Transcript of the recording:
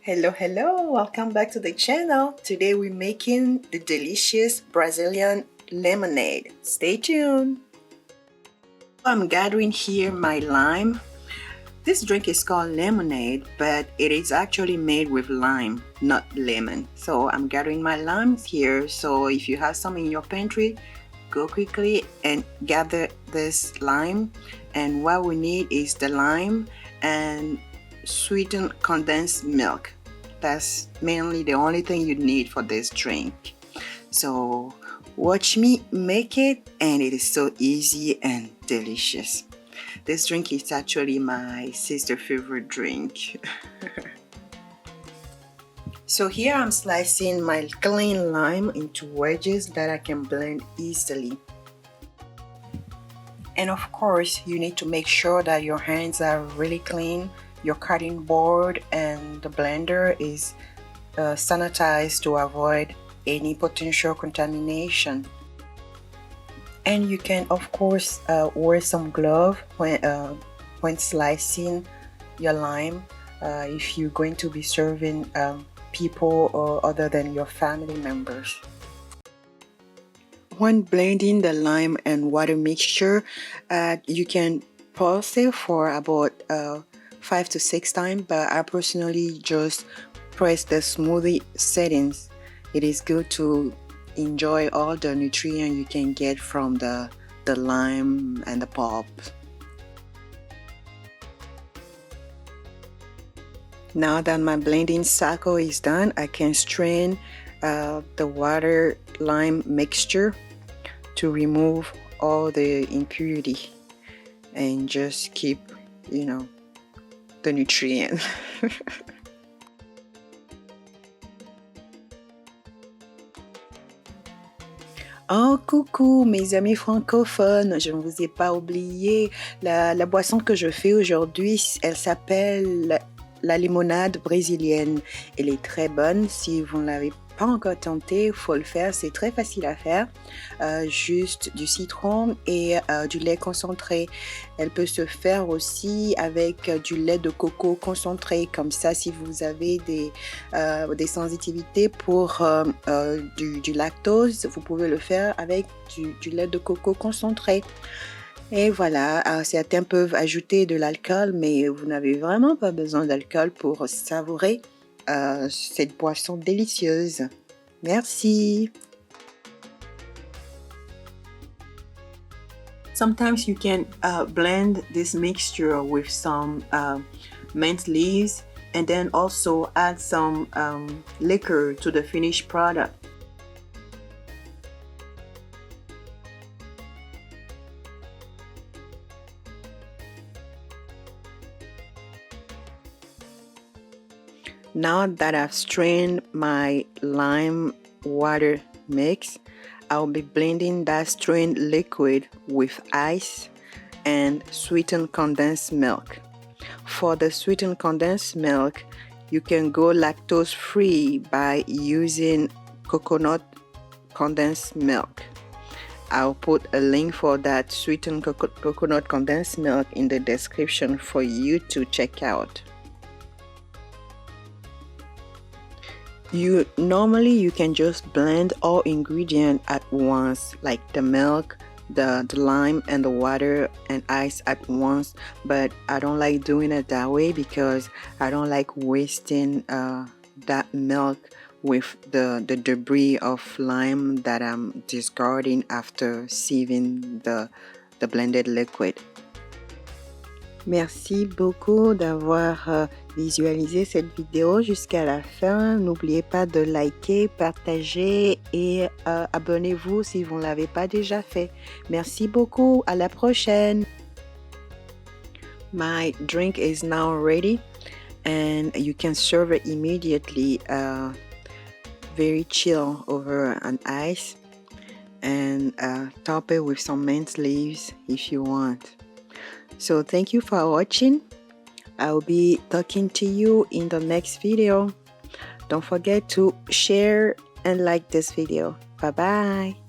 Hello, welcome back to the channel. Today we're making the delicious Brazilian lemonade. Stay tuned. I'm gathering here my lime. This drink is called lemonade, but it is actually made with lime, not lemon. So I'm gathering my limes here. So if you have some in your pantry, go quickly and gather this lime. And what we need is the lime and sweetened condensed milk. That's mainly the only thing you need for this drink. So watch me make it, and it is so easy and delicious. This drink is actually my sister's favorite drink. So here I'm slicing my clean lime into wedges that I can blend easily. And of course, you need to make sure that your hands are really clean. Your cutting board and the blender is sanitized to avoid any potential contamination. And you can of course wear some glove when slicing your lime if you're going to be serving people or other than your family members. When blending the lime and water mixture, you can pulse it for about 5 to 6 times, but I personally just press the smoothie settings. It is good to enjoy all the nutrients you can get from the lime and the pulp. Now that my blending cycle is done, I can strain the water lime mixture to remove all the impurity and just keep, the nutrient. Oh, coucou mes amis francophones, je ne vous ai pas oublié. La boisson que je fais aujourd'hui, elle s'appelle la limonade brésilienne. Elle est très bonne. Si vous ne l'avez pas encore tenté, il faut le faire. C'est très facile à faire. Juste du citron et du lait concentré. Elle peut se faire aussi avec du lait de coco concentré. Comme ça, si vous avez des sensitivités pour du lactose, vous pouvez le faire avec du lait de coco concentré. Et voilà, certains peuvent ajouter de l'alcool, mais vous n'avez vraiment pas besoin d'alcool pour savourer cette boisson délicieuse. Merci. Sometimes you can blend this mixture with some mint leaves and then also add some liquor to the finished product. Now that I've strained my lime water mix, I'll be blending that strained liquid with ice and sweetened condensed milk. For the sweetened condensed milk, you can go lactose free by using coconut condensed milk. I'll put a link for that sweetened coconut condensed milk in the description for you to check out. Normally you can just blend all ingredients at once, like the milk, the lime and the water and ice at once, but I don't like doing it that way because I don't like wasting that milk with the debris of lime that I'm discarding after sieving the blended liquid. Merci beaucoup d'avoir visualisé cette vidéo jusqu'à la fin. N'oubliez pas de liker, partager et abonnez-vous si vous ne l'avez pas déjà fait. Merci beaucoup. À la prochaine. My drink is now ready and you can serve it immediately. Very chill over an ice and top it with some mint leaves if you want. So thank you for watching. I'll be talking to you in the next video. Don't forget to share and like this video. Bye bye.